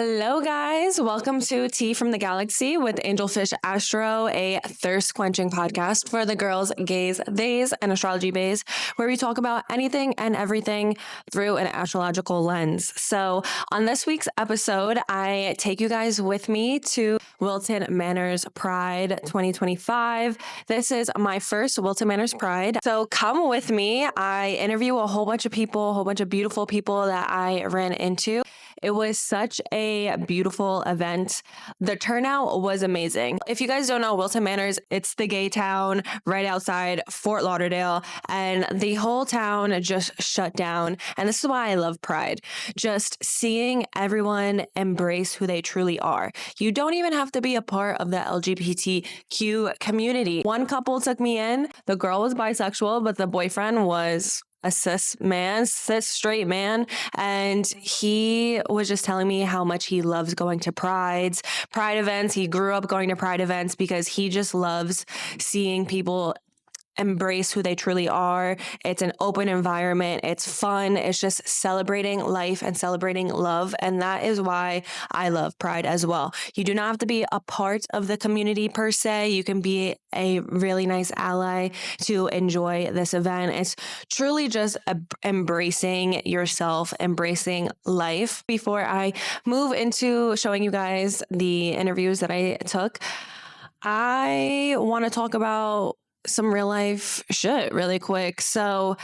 Hello, guys. Welcome to Tea from the Galaxy with Angelfish Astro, a thirst-quenching podcast for the girls, gays, theys, and astrology baes, where we talk about anything and everything through an astrological lens. So on this week's episode, I take you guys with me to Wilton Manors Pride 2025. This is my first Wilton Manors Pride. So come with me. I interview a whole bunch of people, a whole bunch of beautiful people that I ran into. It was such a beautiful event. The turnout was amazing. If you guys don't know, Wilton Manors, it's the gay town right outside Fort Lauderdale, and the whole town just shut down. And this is why I love Pride. Just seeing everyone embrace who they truly are. You don't even have to be a part of the LGBTQ community. One couple took me in. The girl was bisexual, but the boyfriend was a cis straight man. And he was just telling me how much he loves going to Pride events. He grew up going to Pride events because he just loves seeing people embrace who they truly are. It's an open environment. It's fun. It's just celebrating life and celebrating love. And that is why I love Pride as well. You do not have to be a part of the community per se. You can be a really nice ally to enjoy this event. It's truly just embracing yourself, embracing life. Before I move into showing you guys the interviews that I took, I want to talk about some real life shit really quick. So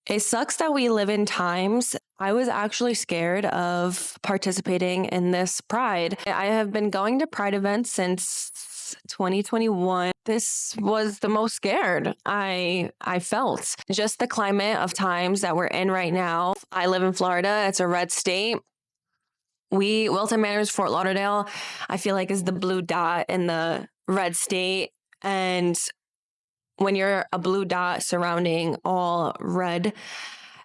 it sucks that we live in times. I was actually scared of participating in this Pride. I have been going to Pride events since 2021. This was the most scared I felt. Just the climate of times that we're in right now. I live in Florida. It's a red state. Wilton Manors, Fort Lauderdale, I feel like is the blue dot in the red state. And when you're a blue dot surrounding all red,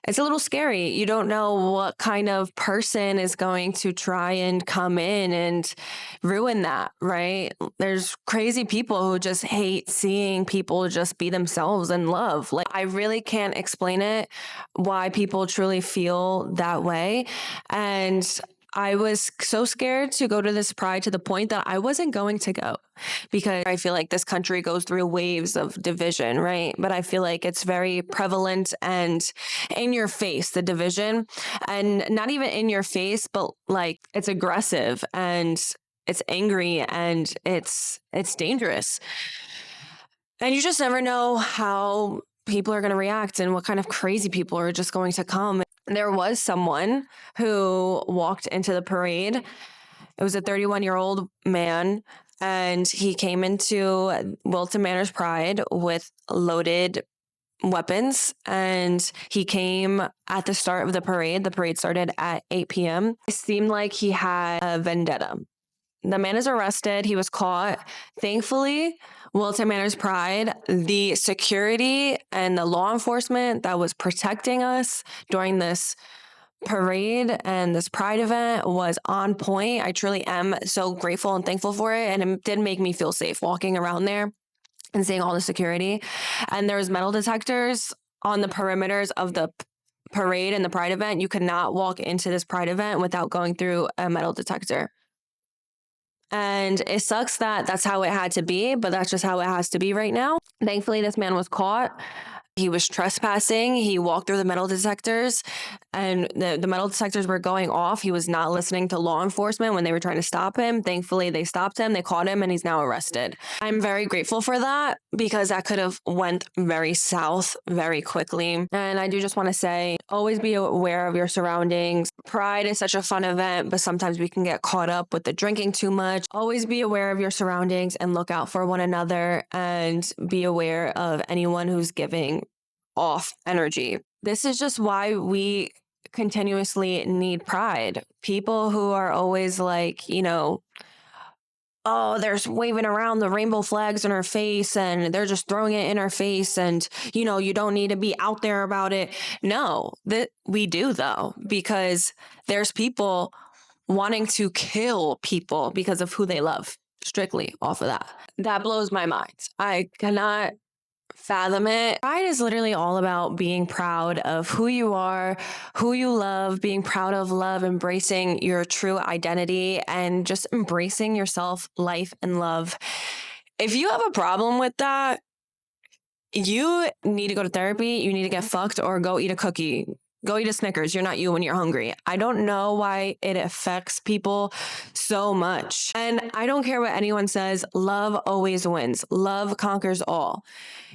it's a little scary. You don't know what kind of person is going to try and come in and ruin that, right? There's crazy people who just hate seeing people just be themselves and love. Like, I really can't explain it, why people truly feel that way. And I was so scared to go to this Pride to the point that I wasn't going to go because I feel like this country goes through waves of division, right? But I feel like it's very prevalent and in your face, the division, and not even in your face, but like it's aggressive and it's angry and it's dangerous. And you just never know how people are going to react and what kind of crazy people are just going to come. There was someone who walked into the parade. It was a 31-year-old man, and he came into Wilton Manors Pride with loaded weapons, and he came at the start of the parade. The parade started at 8 p.m. It seemed like he had a vendetta. The man is arrested. He was caught. Thankfully, Wilton Manors Pride, the security and the law enforcement that was protecting us during this parade and this Pride event was on point. I truly am so grateful and thankful for it. And it did make me feel safe walking around there and seeing all the security. And there was metal detectors on the perimeters of the parade and the Pride event. You could not walk into this Pride event without going through a metal detector. And it sucks that that's how it had to be, but that's just how it has to be right now. Thankfully, this man was caught. He was trespassing. He walked through the metal detectors and the metal detectors were going off. He was not listening to law enforcement when they were trying to stop him. Thankfully, they stopped him. They caught him and he's now arrested. I'm very grateful for that because that could have went very south very quickly. And I do just want to say, always be aware of your surroundings. Pride is such a fun event, but sometimes we can get caught up with the drinking too much. Always be aware of your surroundings and look out for one another and be aware of anyone who's giving off energy. This is just why we continuously need Pride. People who are always like, oh, they're waving around the rainbow flags in our face and they're just throwing it in our face and, you don't need to be out there about it. No, that we do though, because there's people wanting to kill people because of who they love, strictly off of that. That blows my mind. I cannot fathom it. Pride is literally all about being proud of who you are, who you love, being proud of love, embracing your true identity, and just embracing yourself, life, and love. If you have a problem with that, you need to go to therapy, you need to get fucked, or go eat a cookie. Go eat a Snickers. You're not you when you're hungry. I don't know why it affects people so much. And I don't care what anyone says. Love always wins. Love conquers all.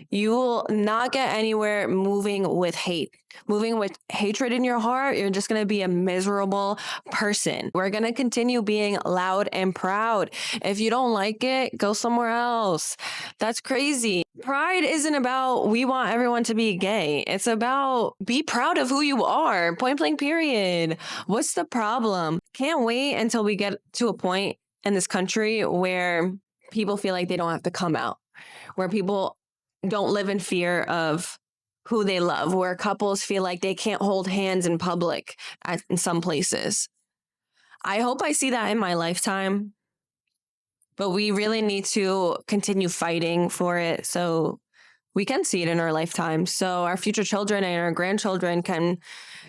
You will not get anywhere moving with hate. Moving with hatred in your heart, you're just going to be a miserable person. We're going to continue being loud and proud. If you don't like it, go somewhere else. That's crazy. Pride isn't about we want everyone to be gay. It's about be proud of who you are. Point blank, period. What's the problem? Can't wait until we get to a point in this country where people feel like they don't have to come out, where people don't live in fear of who they love, where couples feel like they can't hold hands in public in some places. I hope I see that in my lifetime, but we really need to continue fighting for it so we can see it in our lifetime, so our future children and our grandchildren can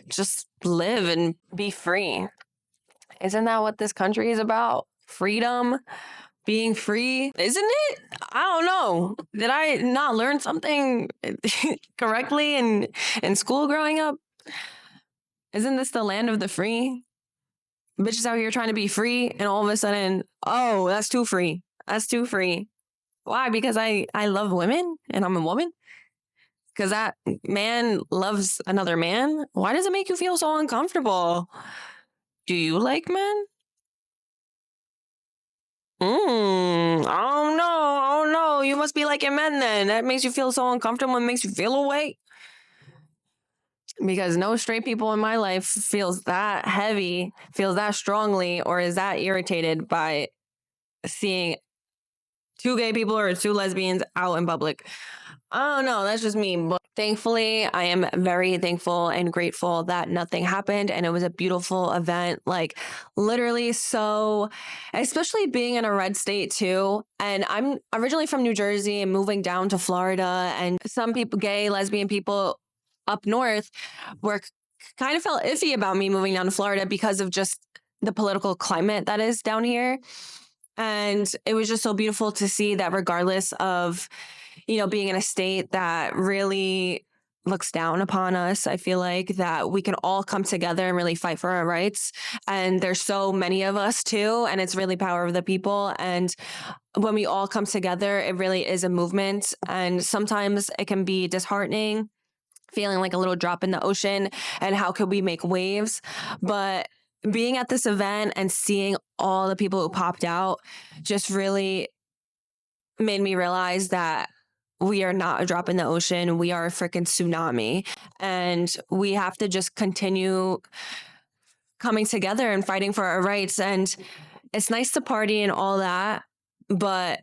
just live and be free. Isn't that what this country is about? Freedom? Being free, isn't it? I don't know. Did I not learn something correctly in school growing up? Isn't this the land of the free? Bitches out here trying to be free, and all of a sudden, oh, that's too free. That's too free. Why? Because I love women and I'm a woman? Because that man loves another man? Why does it make you feel so uncomfortable? Do you like men? Oh no, you must be liking men then. That makes you feel so uncomfortable and makes you feel away. Because no straight people in my life feels that heavy, feels that strongly, or is that irritated by seeing two gay people or two lesbians out in public. I don't know. That's just me. But thankfully, I am very thankful and grateful that nothing happened. And it was a beautiful event. Like literally so, especially being in a red state too. And I'm originally from New Jersey and moving down to Florida. And some people, gay, lesbian people up north were kind of felt iffy about me moving down to Florida because of just the political climate that is down here. And it was just so beautiful to see that regardless of, you know, being in a state that really looks down upon us, I feel like that we can all come together and really fight for our rights. And there's so many of us too, and it's really power of the people. And when we all come together, it really is a movement. And sometimes it can be disheartening, feeling like a little drop in the ocean and how could we make waves? But being at this event and seeing all the people who popped out just really made me realize that we are not a drop in the ocean. We are a freaking tsunami. And we have to just continue coming together and fighting for our rights. And it's nice to party and all that, but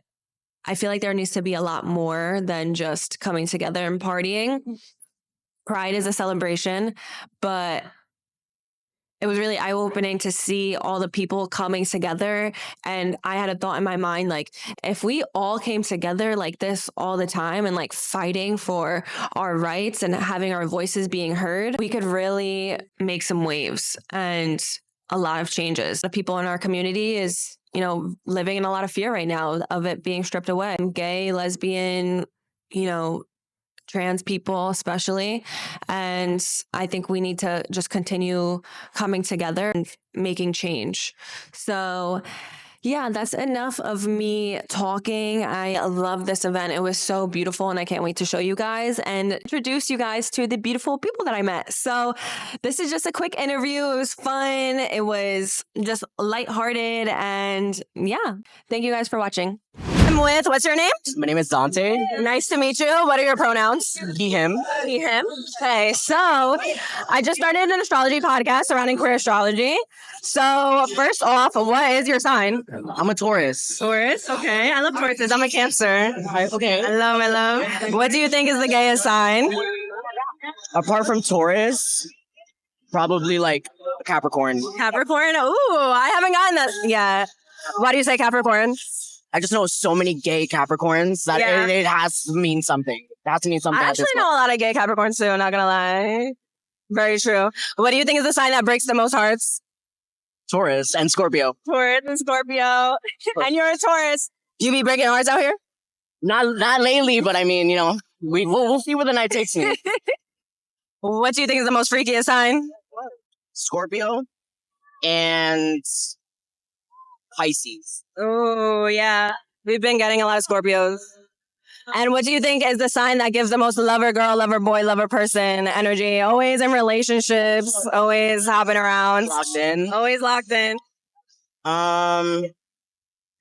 I feel like there needs to be a lot more than just coming together and partying. Pride is a celebration, but it was really eye-opening to see all the people coming together. And I had a thought in my mind, like, if we all came together like this all the time and like fighting for our rights and having our voices being heard, we could really make some waves and a lot of changes. The people in our community is, you know, living in a lot of fear right now of it being stripped away. Gay, lesbian, you know, trans people especially. And I think we need to just continue coming together and making change. So yeah, that's enough of me talking. I love this event. It was so beautiful and I can't wait to show you guys and introduce you guys to the beautiful people that I met. So this is just a quick interview. It was fun. It was just lighthearted. And yeah, thank you guys for watching. I'm with, what's your name? My name is Dante. Nice to meet you. What are your pronouns? He, him. He, him. Okay, so I just started an astrology podcast surrounding queer astrology. So first off, what is your sign? I'm a Taurus. Taurus, okay. I love Tauruses. I'm a Cancer. Okay. I love. What do you think is the gayest sign? Apart from Taurus, probably like Capricorn. Capricorn? Ooh, I haven't gotten that yet. Why do you say Capricorn? I just know so many gay Capricorns that it has to mean something. That to me something. I actually know a lot of gay Capricorns too, not gonna lie. Very true. What do you think is the sign that breaks the most hearts? Taurus and Scorpio. Taurus and Scorpio. And you're a Taurus. You be breaking hearts out here? Not lately, but I mean, we'll see where the night takes me. What do you think is the most freakiest sign? Scorpio and Pisces. Oh, yeah. We've been getting a lot of Scorpios. And what do you think is the sign that gives the most lover girl, lover boy, lover person energy? Always in relationships, always hopping around. Locked in. Always locked in.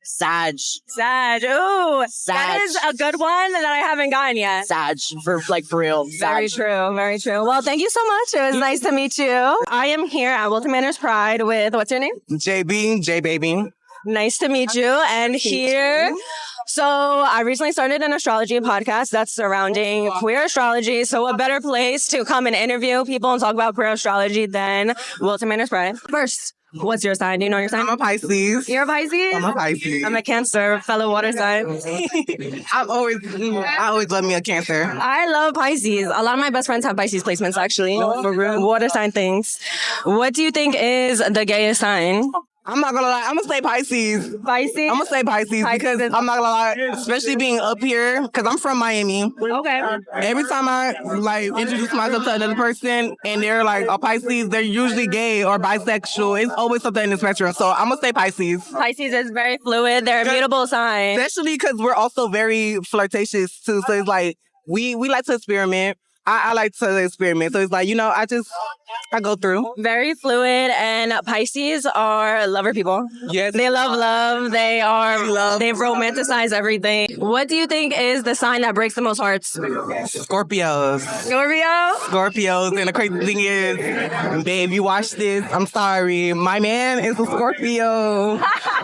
Sag. Sag. Ooh, Sag. that is a good one that I haven't gotten yet. Sag, for real. Sag. Very true, very true. Well, thank you so much. It was nice to meet you. I am here at Wilton Manors Pride with, what's your name? JB, J Baby. Nice to meet you. And here, so I recently started an astrology podcast that's surrounding queer astrology. So a better place to come and interview people and talk about queer astrology than Wilton Manors Pride. First, what's your sign? Do you know your sign? I'm a Pisces. You're a Pisces? I'm a Pisces. I'm a Cancer, fellow water sign. I always love me a Cancer. I love Pisces. A lot of my best friends have Pisces placements, actually. Water sign things. What do you think is the gayest sign? I'm not gonna lie, I'm gonna say Pisces. Pisces? I'm gonna say Pisces because I'm not gonna lie, especially being up here, because I'm from Miami. Okay. Every time I introduce myself to another person and they're like a Pisces, they're usually gay or bisexual. It's always something in the spectrum. So I'm gonna say Pisces. Pisces is very fluid. They're a mutable sign. Especially because we're also very flirtatious too. So it's like we like to experiment. I like to experiment. So it's like, I go through. Very fluid, and Pisces are lover people. Yes. They love love. They romanticize everything. What do you think is the sign that breaks the most hearts? Scorpios. Scorpio? And the crazy thing is, babe, you watch this, I'm sorry. My man is a Scorpio.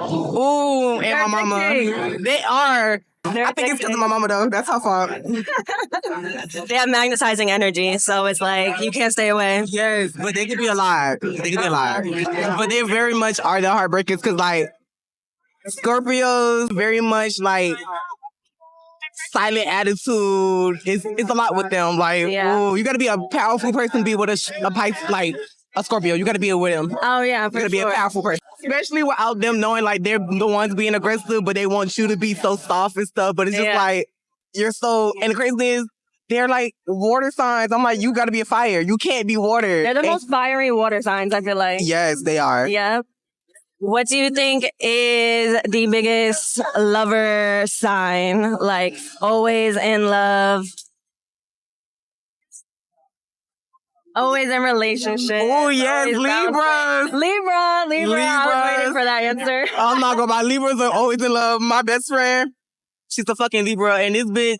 Ooh, and my mama. Addicting. They are. They're I think it's because of my mama, though. That's her fault. They have magnetizing energy, so it's like you can't stay away. Yes, but they could be alive. But they very much are the heartbreakers because, Scorpios very much, silent attitude. It's a lot with them. Ooh, you got to be a powerful person to be with a Scorpio. You got to be with them. Oh, yeah, for You got to be a powerful person. Especially without them knowing, they're the ones being aggressive, but they want you to be so soft and stuff. But it's just you're so... And the crazy thing is, they're water signs. I'm like, you got to be a fire. You can't be water. They're the most fiery water signs, I feel like. Yes, they are. Yeah. What do you think is the biggest lover sign? Always in love. Always in relationship. Oh, yes, Libras. Libra. I was waiting for that answer. I'm not gonna lie. Libras are always in love. My best friend, she's a fucking Libra, and this bitch,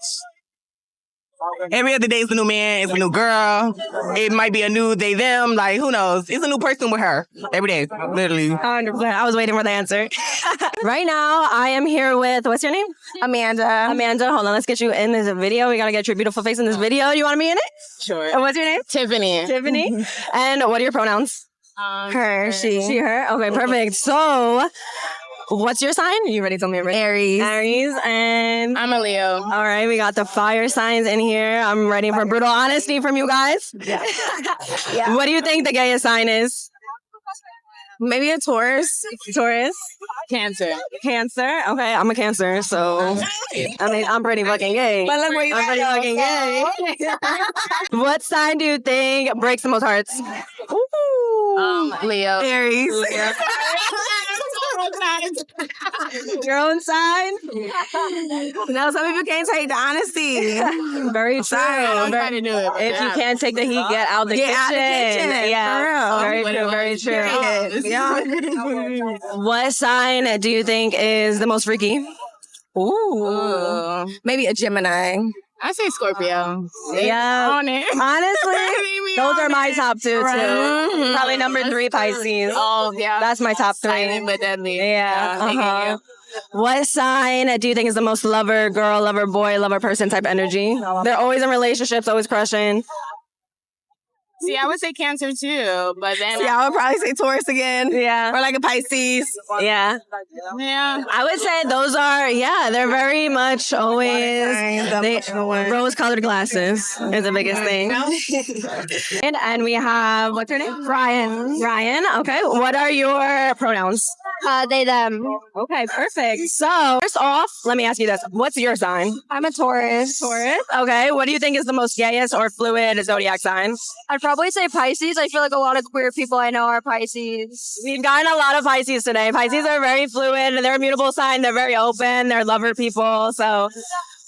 every other day is a new man, it's a new girl. It might be a new they, them. Who knows? It's a new person with her every day, literally. 100%. I was waiting for the answer. Right now, I am here with, what's your name? Amanda. Amanda, hold on. Let's get you in this video. We got to get your beautiful face in this video. You want to be in it? Sure. And what's your name? Tiffany. Tiffany. And what are your pronouns? Her. She. Her? Okay, perfect. So, what's your sign? You ready to tell me already? Aries. And I'm a Leo. all right, we got the fire signs in here. I'm ready for brutal honesty from you guys. Yeah. What do you think the gayest sign is? Maybe a Taurus. Cancer. Cancer. Okay, I'm a Cancer, so I'm pretty fucking gay. But look where you I'm pretty fucking gay. What sign do you think breaks the most hearts? Leo. Aries. Your own sign? No, some people can't take the honesty. Very true. I'm trying to do it. If you can't take the heat, get out the kitchen. Yeah, For real. Very true. Yeah. What sign do you think is the most freaky? Ooh. Maybe a Gemini. I say Scorpio. Yeah. On it. Honestly, those are my top two, too. Right. Probably number 3, Pisces. Oh, yeah. That's my top 3. Silent but deadly. Yeah. Thank you. What sign do you think is the most lover girl, lover boy, lover person type energy? They're always in relationships, always crushing. See, I would say Cancer too, but then Yeah, I would probably say Taurus again. Yeah. Or like a Pisces. Yeah. yeah. I would say those are, they're very much always rose-colored glasses is the biggest thing. And we have, what's her name? Ryan. Ryan. Okay. What are your pronouns? They, them. Okay, perfect. So, first off, let me ask you this. What's your sign? I'm a Taurus. Taurus. Okay. What do you think is the most gayest or fluid zodiac sign? I'd probably say Pisces. I feel like a lot of queer people I know are Pisces. We've gotten a lot of Pisces today. Pisces are very fluid. They're a mutable sign. They're very open. They're lover people. So,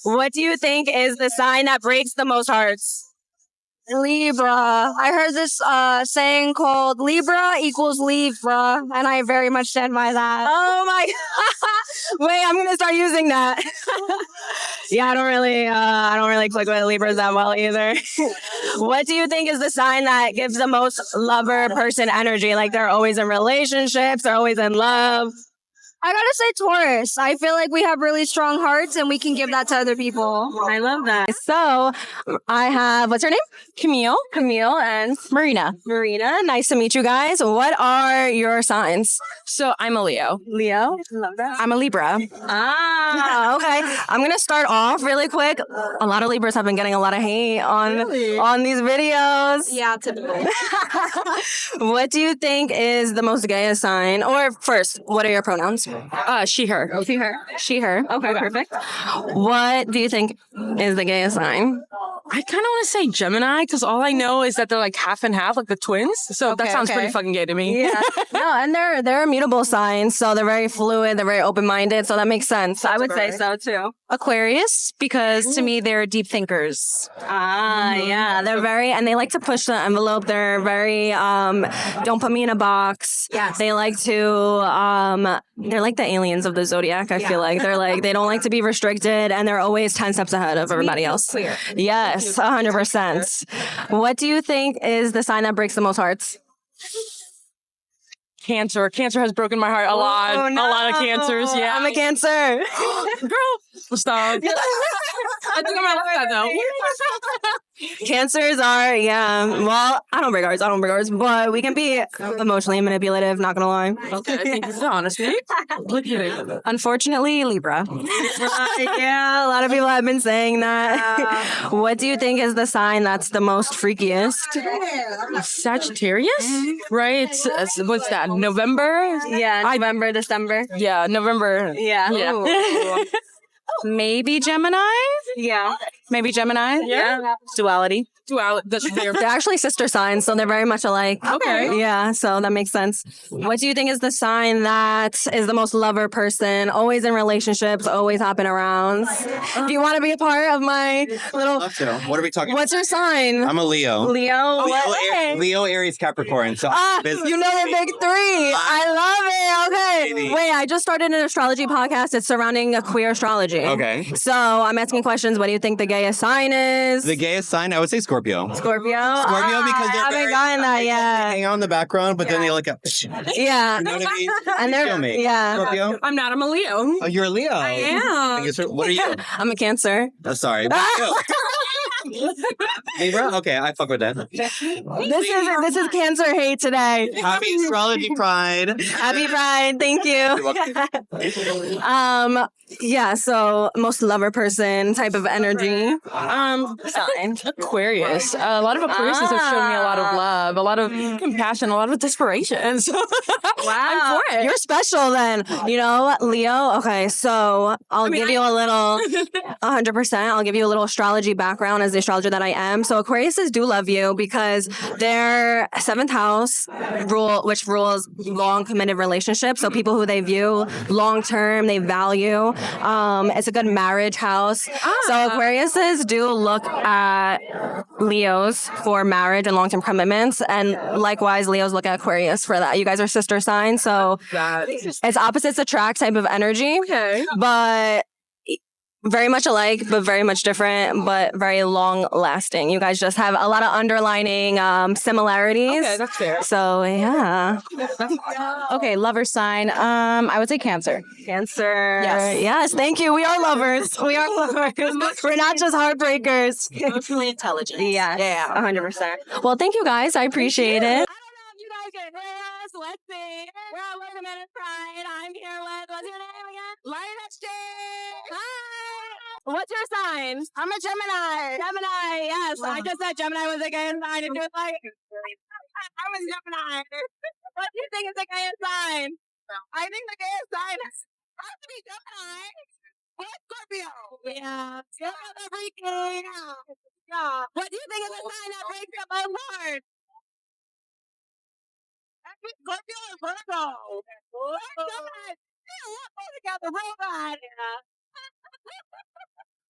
what do you think is the sign that breaks the most hearts? Libra. I heard this saying called Libra equals Libra, and I very much stand by that. Oh my God. Wait, I'm gonna start using that. Yeah, I don't really click with Libras that well either. What do you think is the sign that gives the most lover person energy? Like they're always in relationships, they're always in love. I gotta say Taurus. I feel like we have really strong hearts and we can give that to other people. I love that. So I have, what's her name? Camille and Marina. Marina. Nice to meet you guys. What are your signs? So I'm a Leo. Leo. Love that. I'm a Libra. Ah, okay. I'm gonna start off really quick. A lot of Libras have been getting a lot of hate on these videos. Yeah, typical. What do you think is the most gayest sign? Or first, what are your pronouns? She, her. She, her. Okay, perfect. What do you think is the gayest sign? I kind of want to say Gemini because all I know is that they're like half and half, like the twins. So that sounds pretty fucking gay to me. Yeah. No, and they're immutable signs, so they're very fluid, they're very open-minded, so that makes sense. I would say so too. Aquarius, because to me they're deep thinkers. Ah, yeah. They're very, and they like to push the envelope. They're very, don't put me in a box. Yeah. They like to, they're like the aliens of the zodiac, I feel like. They're like, they don't like to be restricted, and they're always 10 steps ahead of everybody else. Clear. Yes, 100%. What do you think is the sign that breaks the most hearts? Cancer. Cancer has broken my heart a lot. Oh, no. A lot of cancers, yeah. I'm a Cancer. Girl, stop. I think I'm out of that though. Cancers are, well, I don't break hearts, but we can be emotionally manipulative, not gonna lie. Okay, thank you for the honesty. Unfortunately, Libra. Yeah, a lot of people have been saying that. What do you think is the sign that's the most freakiest? Sagittarius? Right? What's that? November? Yeah, November, December. Yeah, November. Yeah. Yeah. Maybe Gemini? Yeah. Maybe Gemini? Yeah. Duality. That's fair. They're actually sister signs, so they're very much alike. Okay. Yeah, so that makes sense. What do you think is the sign that is the most lover person, always in relationships, always hopping around? Do you want to be a part of my little... Love to. What are we talking about? What's your sign? I'm a Leo. Leo? Leo, Aries, Capricorn. So you know the big three. I love it. Okay. Wait, I just started an astrology podcast. It's surrounding a queer astrology. Okay. So I'm asking questions. What do you think the gayest sign is? The gayest sign, I would say Scorpio. Scorpio? Scorpio because they're I haven't gotten that yet. hang out in the background, but then they look up. Yeah. You know what I mean? And they're, Feel me. yeah. Scorpio? I'm not. I'm a Leo. Oh, you're a Leo. I am. What are you? I'm a Cancer. Oh, sorry. Libra? Okay, I fuck with that. This is Cancer hate today. Happy Astrology Pride. Happy Pride. Thank you. Yeah, so most lover person type of energy. Sign. Aquarius. A lot of Aquariuses have shown me a lot of love, a lot of compassion, a lot of desperation. So Wow. I'm for it. You're special then. You know, Leo. Okay, so I'll give you a little 100%. I'll give you a little astrology background as the astrologer that I am. So Aquariuses do love you because their 7th house which rules long committed relationships. So people who they view long term, they value. It's a good marriage house. So Aquariuses do look at Leos for marriage and long term commitments, and likewise Leos look at Aquarius for that. You guys are sister signs, so it's opposites attract type of energy. Okay. But very much alike, but very much different, but very long lasting. You guys just have a lot of underlining similarities. Okay, that's fair. So yeah. Okay, lover sign. I would say Cancer. Cancer. Yes. Yes, thank you. We are lovers. We are lovers. We're not just heartbreakers. Emotionally intelligent. Yeah. Yeah. 100%. Well, thank you guys. I appreciate it. I don't know if you guys can hear us. Let's see. We're at Wilton Manors Pride. I'm here with, what's your name again? Lioness J. Hi. What's your sign? I'm a Gemini. Gemini, yes. I just said Gemini was a gay sign. And you was like, I'm a Gemini. What do you think is a gay sign? I think the gay sign has to be Gemini. What, Scorpio? Yeah. Yeah, the freaking. Yeah. What do you think is a sign that breaks up a heart? Scorpio and Virgo. Gemini. We're together, robot.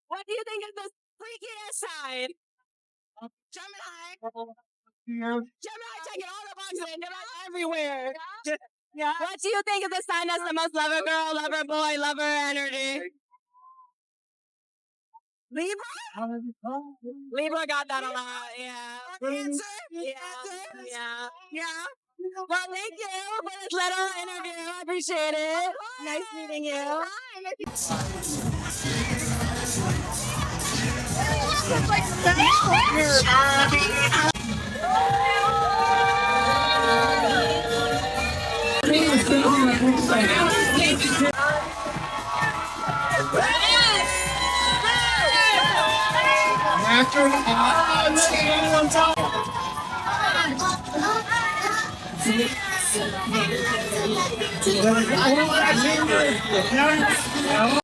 What do you think is the freakiest sign? Gemini. Gemini checking all the boxes. Gemini everywhere. Yeah. What do you think is the sign that's the most lover girl, lover boy, lover energy? Libra? Libra got that a lot, yeah. Cancer? Yeah. Well, thank you for this little interview. I appreciate it. Nice meeting you.